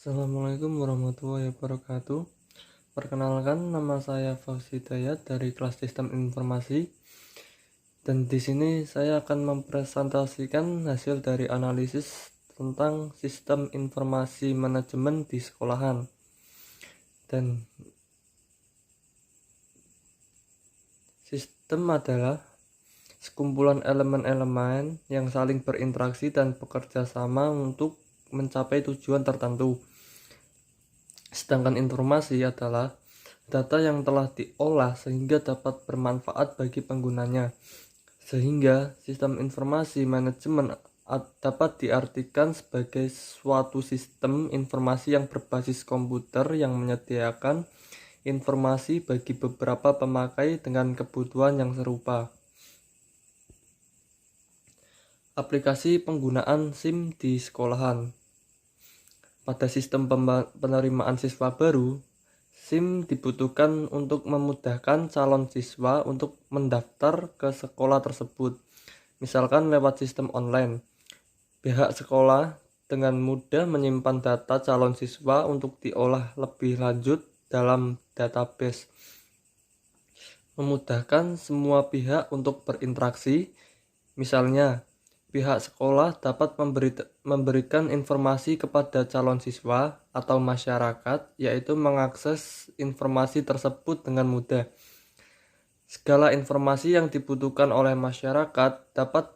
Assalamualaikum warahmatullahi wabarakatuh. Perkenalkan, nama saya Fauzi Dayat dari kelas Sistem Informasi. Dan di sini saya akan mempresentasikan hasil dari analisis tentang sistem informasi manajemen di sekolahan. Dan sistem adalah sekumpulan elemen-elemen yang saling berinteraksi dan bekerja sama untuk mencapai tujuan tertentu. Sedangkan informasi adalah data yang telah diolah sehingga dapat bermanfaat bagi penggunanya. Sehingga sistem informasi manajemen dapat diartikan sebagai suatu sistem informasi yang berbasis komputer yang menyediakan informasi bagi beberapa pemakai dengan kebutuhan yang serupa. Aplikasi penggunaan SIM di sekolahan. Pada sistem penerimaan siswa baru, SIM dibutuhkan untuk memudahkan calon siswa untuk mendaftar ke sekolah tersebut. Misalkan lewat sistem online, pihak sekolah dengan mudah menyimpan data calon siswa untuk diolah lebih lanjut dalam database. Memudahkan semua pihak untuk berinteraksi. Misalnya, pihak sekolah dapat memberikan informasi kepada calon siswa atau masyarakat, yaitu mengakses informasi tersebut dengan mudah. Segala informasi yang dibutuhkan oleh masyarakat dapat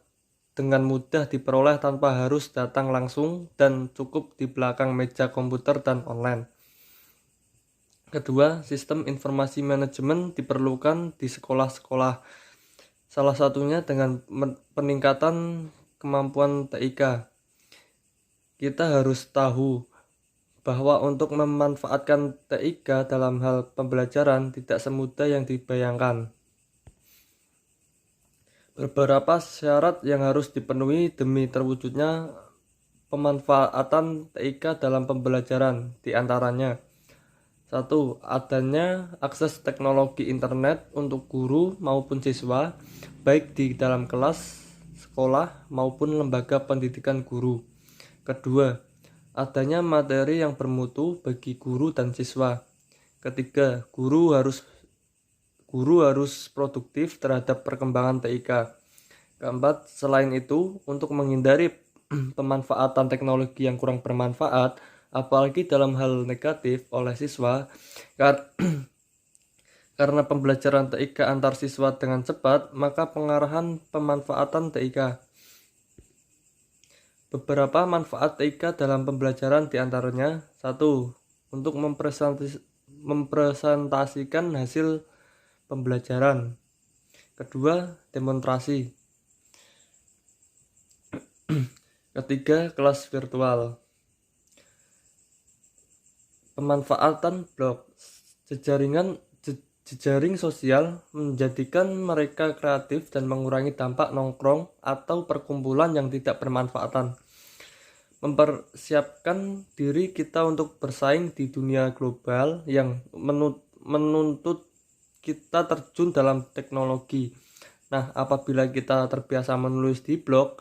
dengan mudah diperoleh tanpa harus datang langsung dan cukup di belakang meja komputer dan online. Kedua, sistem informasi manajemen diperlukan di sekolah-sekolah. Salah satunya dengan peningkatan kemampuan TIK. Kita harus tahu bahwa untuk memanfaatkan TIK dalam hal pembelajaran tidak semudah yang dibayangkan. Beberapa syarat yang harus dipenuhi demi terwujudnya pemanfaatan TIK dalam pembelajaran, diantaranya: 1. Adanya akses teknologi internet untuk guru maupun siswa, baik di dalam kelas, sekolah, maupun lembaga pendidikan guru. Kedua, adanya materi yang bermutu bagi guru dan siswa. Ketiga, guru harus produktif terhadap perkembangan TIK. Keempat, selain itu, untuk menghindari pemanfaatan teknologi yang kurang bermanfaat, apalagi dalam hal negatif oleh siswa, karena pembelajaran TIK antar siswa dengan cepat, maka pengarahan pemanfaatan TIK. Beberapa manfaat TIK dalam pembelajaran diantaranya: 1. Untuk mempresentasikan hasil pembelajaran. Kedua, demonstrasi. Ketiga, kelas virtual. Pemanfaatan blog. Jejaring sosial menjadikan mereka kreatif dan mengurangi dampak nongkrong atau perkumpulan yang tidak bermanfaatan. Mempersiapkan diri kita untuk bersaing di dunia global yang menuntut kita terjun dalam teknologi. Nah, apabila kita terbiasa menulis di blog,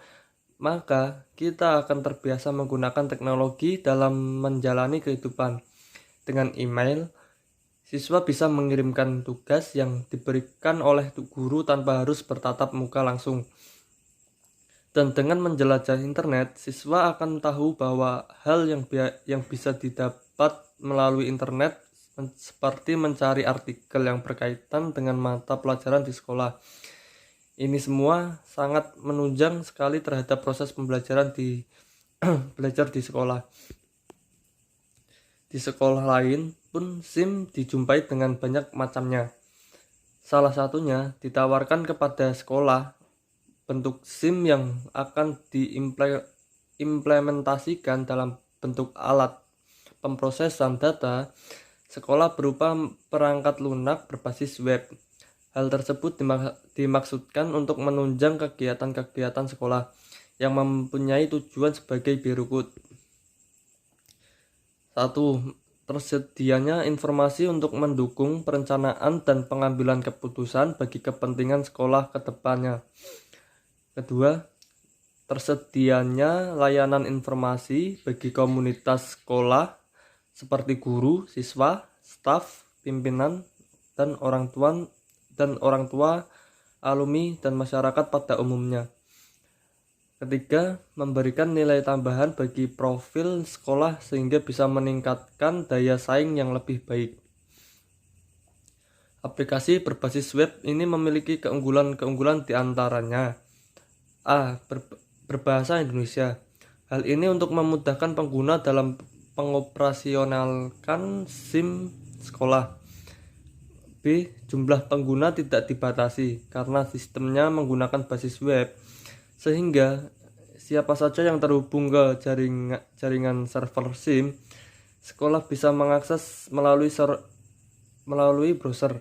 maka kita akan terbiasa menggunakan teknologi dalam menjalani kehidupan. Dengan email, siswa bisa mengirimkan tugas yang diberikan oleh guru tanpa harus bertatap muka langsung. Dan dengan menjelajah internet, siswa akan tahu bahwa hal yang bisa didapat melalui internet seperti mencari artikel yang berkaitan dengan mata pelajaran di sekolah. Ini semua sangat menunjang sekali terhadap proses pembelajaran belajar di sekolah. Di sekolah lain pun SIM dijumpai dengan banyak macamnya. Salah satunya ditawarkan kepada sekolah bentuk SIM yang akan diimplementasikan dalam bentuk alat pemrosesan data sekolah berupa perangkat lunak berbasis web. Hal tersebut dimaksudkan untuk menunjang kegiatan-kegiatan sekolah yang mempunyai tujuan sebagai berikut. 1. Tersedianya informasi untuk mendukung perencanaan dan pengambilan keputusan bagi kepentingan sekolah ke depannya. Kedua, tersedianya layanan informasi bagi komunitas sekolah seperti guru, siswa, staf, pimpinan, dan orang tua, alumni, dan masyarakat pada umumnya. Ketiga, memberikan nilai tambahan bagi profil sekolah sehingga bisa meningkatkan daya saing yang lebih baik. Aplikasi berbasis web ini memiliki keunggulan-keunggulan di antaranya: A. Berbahasa Indonesia. Hal ini untuk memudahkan pengguna dalam pengoperasionalkan SIM sekolah. B. Jumlah pengguna tidak dibatasi karena sistemnya menggunakan basis web, sehingga siapa saja yang terhubung ke jaringan server SIM sekolah bisa mengakses melalui browser.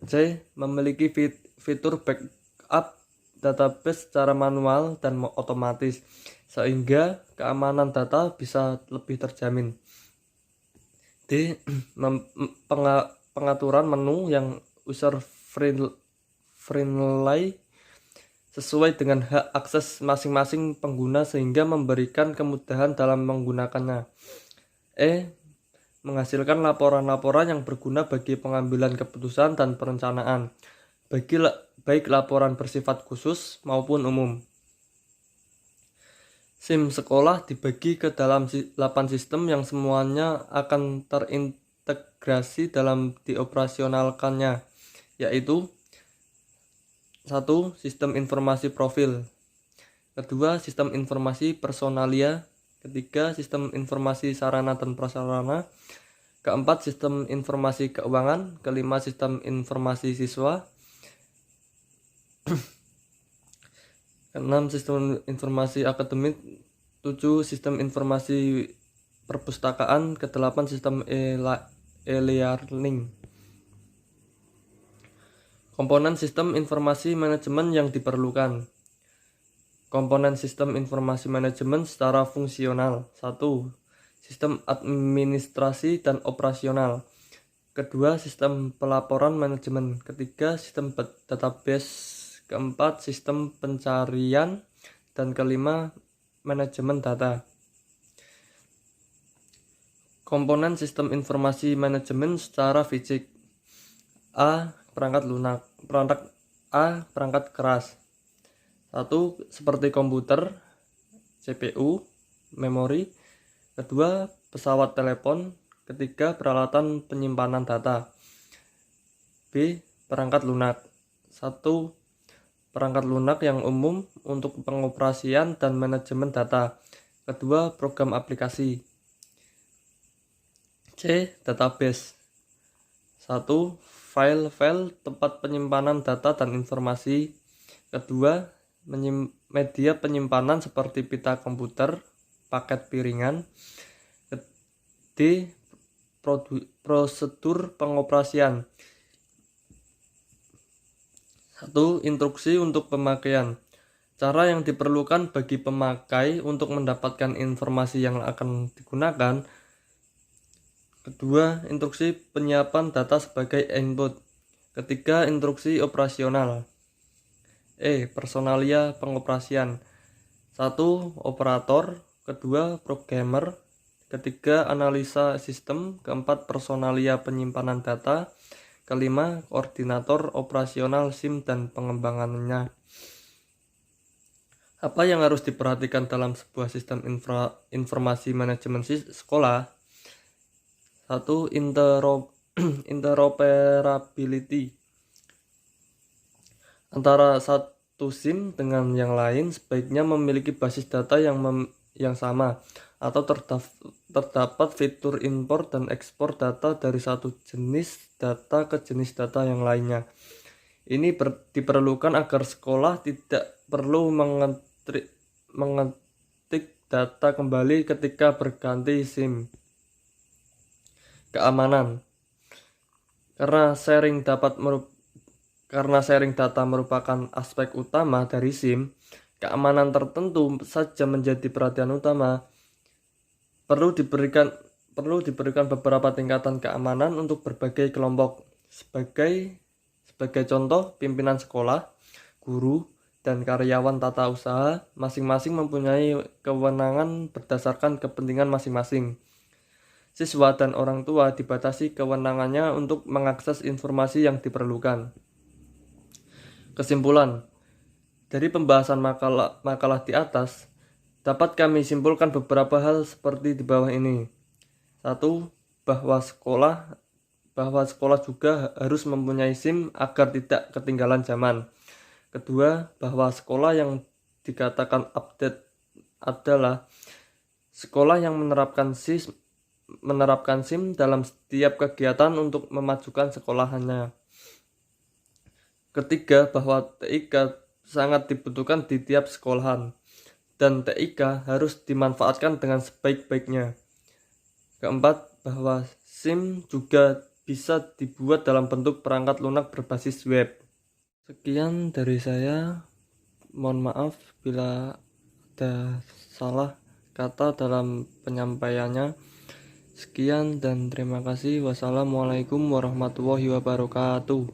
C. Memiliki fitur backup database secara manual dan otomatis, sehingga keamanan data bisa lebih terjamin. D. Pengaturan menu yang user friendly sesuai dengan hak akses masing-masing pengguna sehingga memberikan kemudahan dalam menggunakannya. E. Menghasilkan laporan-laporan yang berguna bagi pengambilan keputusan dan perencanaan, baik laporan bersifat khusus maupun umum. SIM sekolah dibagi ke dalam 8 sistem yang semuanya akan terintegrasi dalam dioperasionalkannya, yaitu 1. Sistem informasi profil. 2. Sistem informasi personalia. 3. Sistem informasi sarana dan prasarana. 4. Sistem informasi keuangan. 5. Sistem informasi siswa. 6. Sistem informasi akademik. 7. Sistem informasi perpustakaan. 8. Sistem e-learning. Komponen sistem informasi manajemen yang diperlukan. Komponen sistem informasi manajemen secara fungsional. 1. Sistem administrasi dan operasional. 2. Sistem pelaporan manajemen. 3. Sistem database. 4. Sistem pencarian. Dan 5. Manajemen data. Komponen sistem informasi manajemen secara fisik. A. Perangkat lunak. Perangkat keras. 1. Seperti komputer, CPU, memori. 2. Pesawat telepon. 3. Peralatan penyimpanan data. B. Perangkat lunak. 1. Perangkat lunak yang umum untuk pengoperasian dan manajemen data. 2. Program aplikasi. C. Database. 1. File tempat penyimpanan data dan informasi. 2. Media penyimpanan seperti pita komputer, paket piringan. D. Prosedur pengoperasian. 1. Instruksi untuk pemakaian. Cara yang diperlukan bagi pemakai untuk mendapatkan informasi yang akan digunakan. 2. Instruksi penyiapan data sebagai input. 3. Instruksi operasional. Personalia pengoperasian. 1. Operator. 2. Programmer. 3. Analisa sistem. 4. Personalia penyimpanan data. 5. Koordinator operasional SIM dan pengembangannya. Apa yang harus diperhatikan dalam sebuah sistem informasi manajemen sekolah? 1. Interoperability antara satu SIM dengan yang lain sebaiknya memiliki basis data yang sama atau terdapat fitur impor dan ekspor data dari satu jenis data ke jenis data yang lainnya. Ini diperlukan agar sekolah tidak perlu mengetik data kembali ketika berganti SIM. Keamanan. Karena sharing data merupakan aspek utama dari SIM, keamanan tertentu saja menjadi perhatian utama. Perlu diberikan beberapa tingkatan keamanan untuk berbagai kelompok. Sebagai contoh, pimpinan sekolah, guru, dan karyawan tata usaha masing-masing mempunyai kewenangan berdasarkan kepentingan masing-masing. siswa dan orang tua dibatasi kewenangannya untuk mengakses informasi yang diperlukan. Kesimpulan, dari pembahasan makalah di atas, dapat kami simpulkan beberapa hal seperti di bawah ini. 1. Bahwa sekolah juga harus mempunyai SIM agar tidak ketinggalan zaman. Kedua, bahwa sekolah yang dikatakan update adalah sekolah yang menerapkan SIM dalam setiap kegiatan untuk memajukan sekolahannya. Ketiga, bahwa TIK sangat dibutuhkan di tiap sekolahan dan TIK harus dimanfaatkan dengan sebaik-baiknya. Keempat, bahwa SIM juga bisa dibuat dalam bentuk perangkat lunak berbasis web. Sekian dari saya. Mohon maaf bila ada salah kata dalam penyampaiannya. Sekian dan terima kasih. Wassalamualaikum warahmatullahi wabarakatuh.